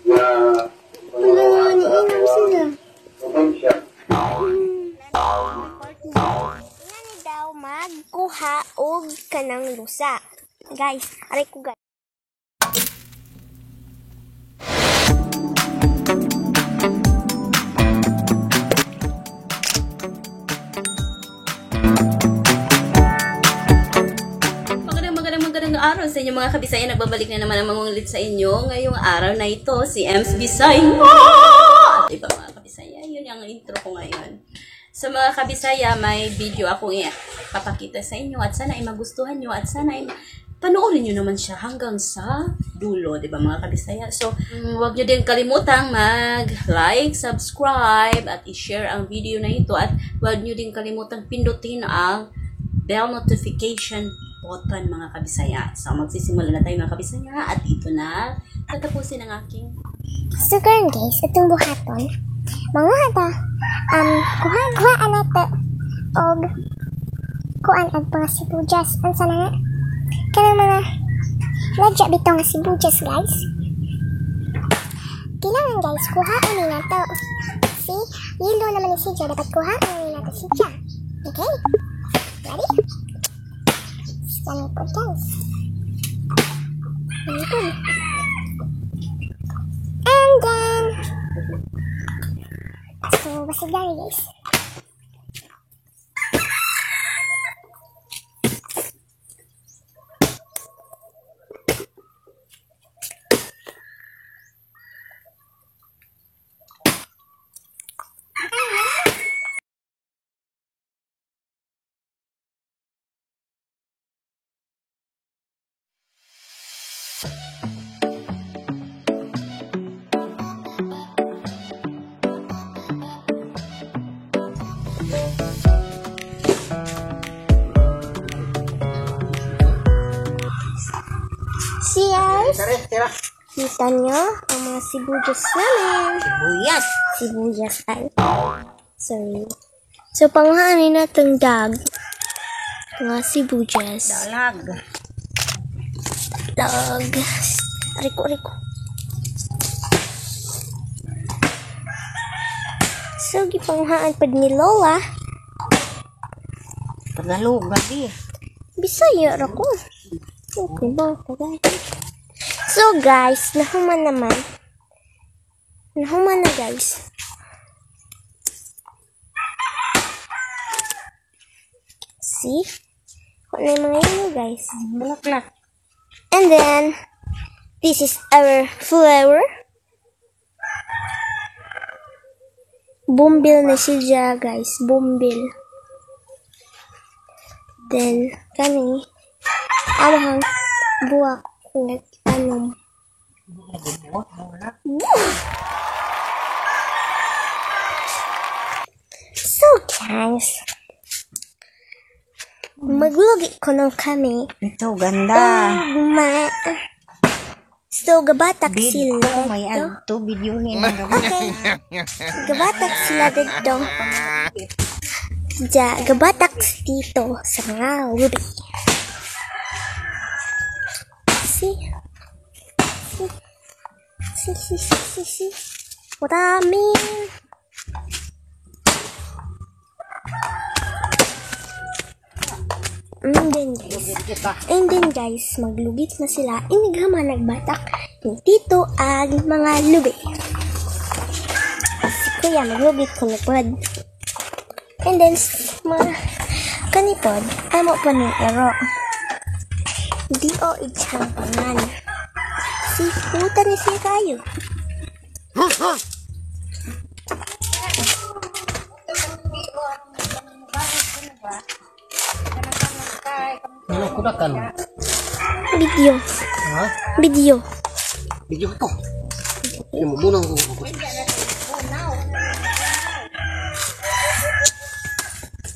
Wala, niinom sila. Nga daw magkuha og kanang lusa. Guys, aray ko guys. Magandang araw sa inyo mga kabisaya. Nagbabalik na naman ang mangungulit sa inyo ngayong araw na ito, si Ems Bisaya. At iba mga kabisaya, yun yung intro ko ngayon. Sa mga kabisaya, may video akong papakita sa inyo at sana ay magustuhan nyo at sana ay panoorin nyo naman siya hanggang sa dulo, di ba mga kabisaya? So, huwag nyo din kalimutang mag-like, subscribe at i-share ang video na ito at huwag nyo din kalimutang pindutin ang bell notification button mga kabisaya. So, magsisimula na tayo mga kabisaya at ito na tatapusin ang aking So, karon guys, itong buhaton, manguha ta, kuhaan nato, og kuhaan ang mga sibujas. Ang sana nga, kanang mga ladya bitaw nga sibujas guys. Kailangan guys, kuhaan ni nato. See, yellow naman ni siya, dapat kuhaan ni nato siya. Okay? Ready? Scan po guys. Good. And then, so basig gani guys. Cheers! Kita nyo ang mga sibuyas namin. Sibuyas ay. Sorry. So, panghanin natin dag. Mga sibuyas. Dag. Ariko. So, gipanghaan pa ni Lola. Tagalog, gabi. Bisaya ako. Okay ba ako guys? So guys, nahuman naman. Nahuman na guys. See? Kung na yung mga yun guys. Bulaklak. And then, this is our flower. Bumbil na siya guys. Bumbil. Then, kani, awang buwak nag-anom. So guys, maglugi ko ng kami. Ito, ganda. So, gabatak Video, sila may dito. agto, video ni Okay. Gabatak sila dito. Gabatak dito sa mga ruby. See? What I mean? And then guys, maglugit na sila. Inigama nagbatak yung tito ang mga lubi. Si kuya maglugit ko napod. And then, mga kanipod, amo pa ng ero. Di o ichang pangan. Si puta ni siya kayo. Ano ko na kan? Video. Ha? Video. Video ko. Ini mo muna ko.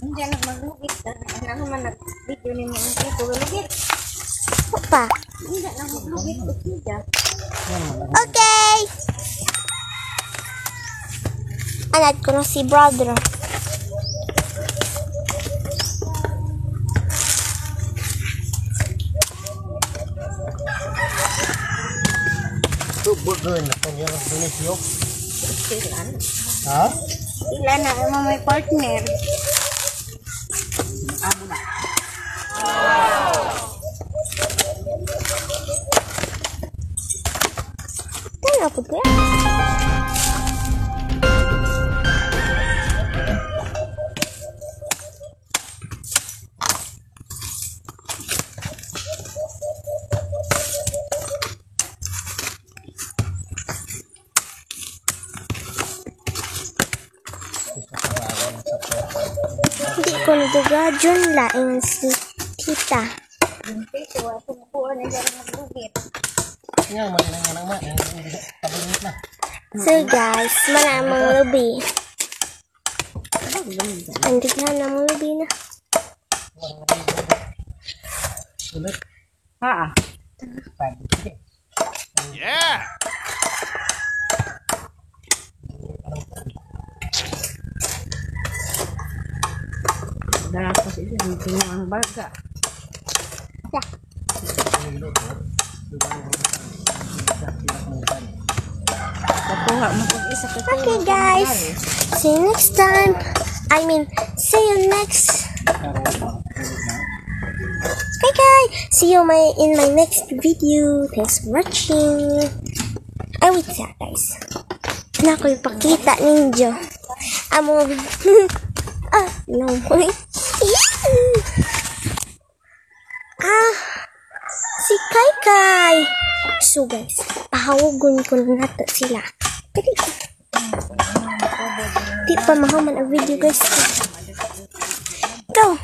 Hindi na maglugit. Ano man nag-video ni mo ang ito. Lugit. Pa. Hindi na maglugit. Okay. Anak ko na si brother. Tubugan na kanya ng donisyo. Sila. Ha? Sila na mo may partner. Kaya po ba? Hindi ko nadugadyon laing si tita. Dito ako po na dyan maglugit. Nga, malinang nga naman. Pabunit na. So guys, malamang lubi. Andighan na mong lubi na. Sulit. Ha. Sige. Dala ko sila dito ang baga. Kuha mo kung isa ka. Okay guys, see you next time. See you next. Okay guys, see you in my next video. Thanks for watching. Ay wait siya guys. Na ko ipakita ninyo. Amo. No. Si Kai Kai. So guys, pahawagon ko na nato sila. Di pa mahaman ang video guys. Go!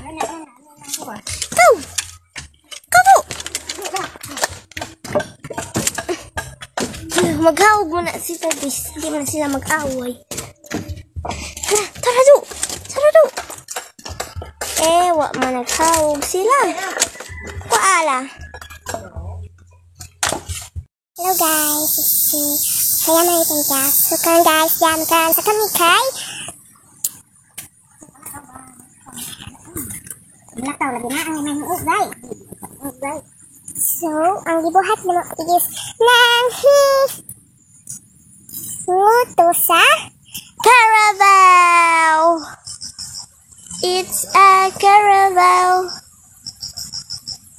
Go! Go! Maghawag mo na sila guys. Hindi man sila mag-away. Tara do! Tara do! Wa man naghawag sila. Kuala. Hello guys, saya na itong gas. So kan guys, yan kan sa kami kay. Nakaw lagi na ang may ugay. So, ang gibuhat mo is nang nguto sa Carabao. It's a Carabao.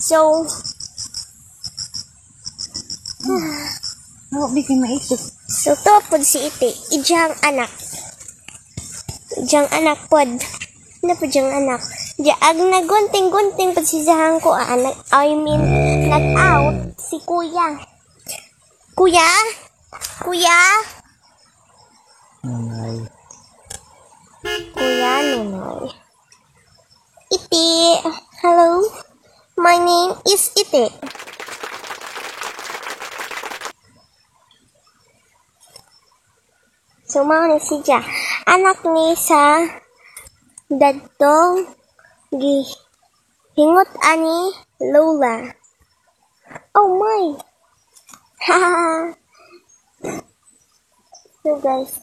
So, bikin maisip. so to pod si ite, ijang anak. Ijang anak pod. Ano po diyang anak? Diag nagunting-gunting pod si Zahang ko. Nag-out si kuya. Kuya? Kuya? Nanay. Kuya, Nunoy. Ite. Hello? My name is Ite. So, mga siya. Anak ni sa dadtong hingot ani Lola. Oh my! Haha! So guys.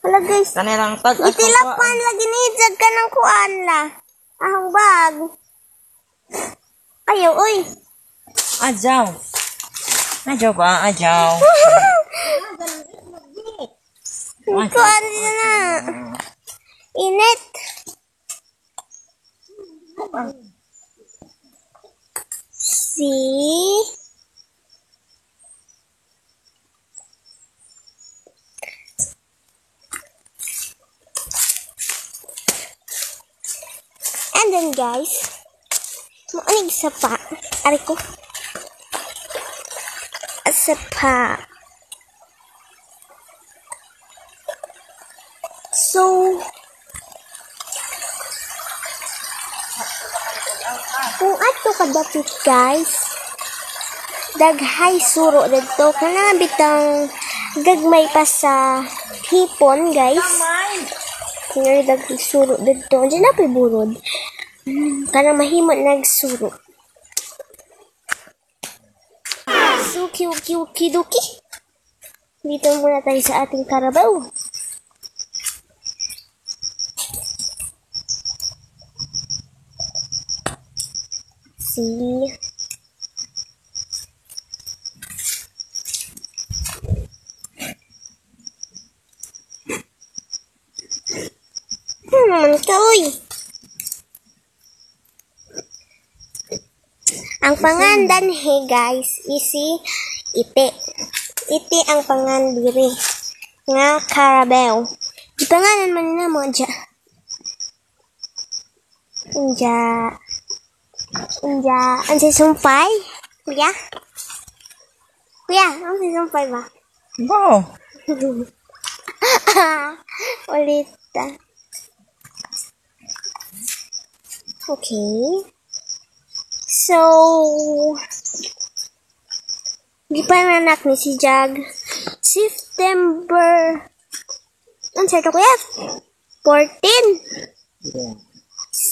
Hala guys. Kanirang tag Itilapan lagi ni jag ka ng kuan la. Ahong bag. Ayaw, oy. Ajaw. Ajaw ba? Ajaw. Kuan na. Init. See? And then guys, maanig sa pa. Ari ko. Sa pa. So, kung ato kadapit guys, daghay suro dito. Kana bitang gagmay pa sa hipon guys. Kaya daghay suro dito. Diyan na burod. Kana mahimot nagsuro. So, kiduki. Dito muna tayo sa ating Carabao. See? ka, uy. Ang pangandan guys, isi Ite. Ite ang pangan diri nga Carabao. Di pangalan man na mo dya. Ang si Sumpay? Kuya? Ang si Sumpay ba? Wow. Ulit. Okay. So, di pa nanak ni si Jag. September. Ang certo kuya? 14?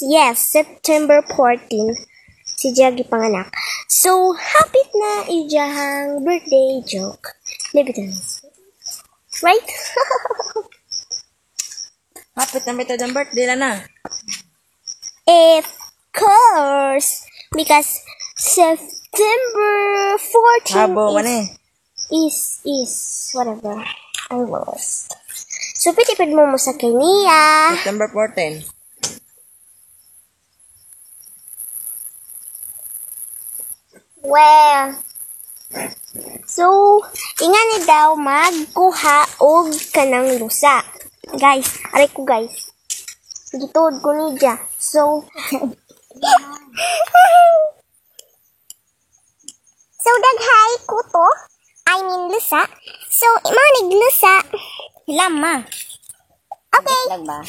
Yes, September 14. Si Jag ipanganak. So, happy na ijahang birthday joke. Libitans. Right? Hapit na metod ang birthday na. Of course. Because September 14 Habo man eh. is whatever. I lost. So, pitipid mo sa kaniya. September 14. Well, so, ingani daw magkuha og kanang lusa. Guys, aray ko guys. Gituod ko ni Dya. So, so daghay ko to. I mean lusa. So, imanig lusa. Lama. Okay. Lang ba?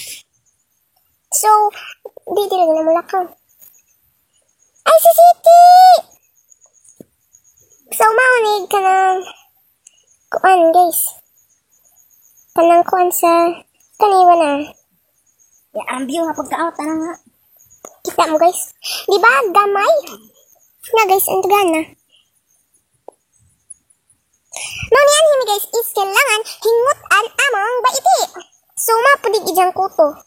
So, di lang na mulakaw. Ay, si Siti! So, maunig ka ng kuan, guys. Kanang kuan sa kaniwa na. Ya, ang view ha pagka-out na nga. Kita mo, guys. Di ba, gamay? Na, guys, ang tagan na. Maunian himi, guys, is kailangan hingutan amang baiti. So, mapudig ijang kuto.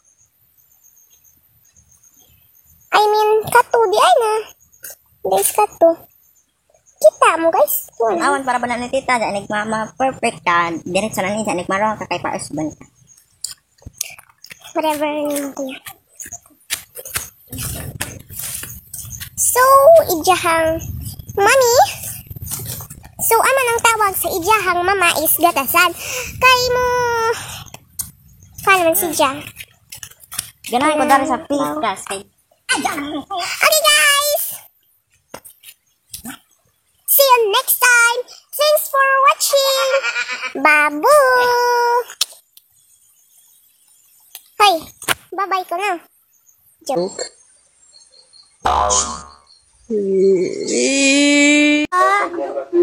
I mean, kato di ay na. Guys, kato. Kita mo, guys. Awan para ba na ni tita, sa mama perfect ka, direct sa nanin, sa nagmaro ka kay pa-husband ka. Whatever naman kuya. So, ijahang mami. So, ano nang tawag sa ijahang mama is gatasan. Kay mo, paano man si Jah? Ganahan ko dari sa pikas kay Okay, guys. See you next time. Thanks for watching. Babu. Hey, bye-bye ko na. Joke.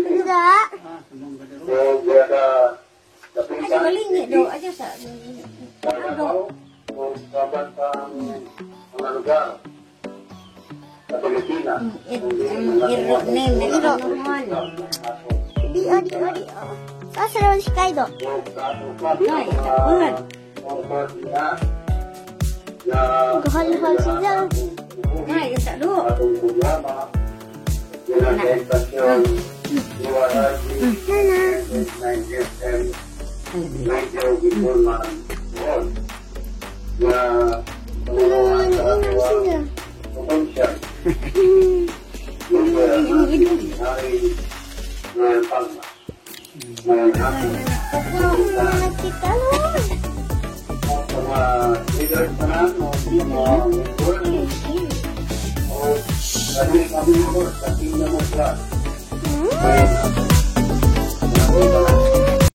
Enggak. Sasaraw si Kaido. Gahal-hal sila. Ay, isa do. Hmm?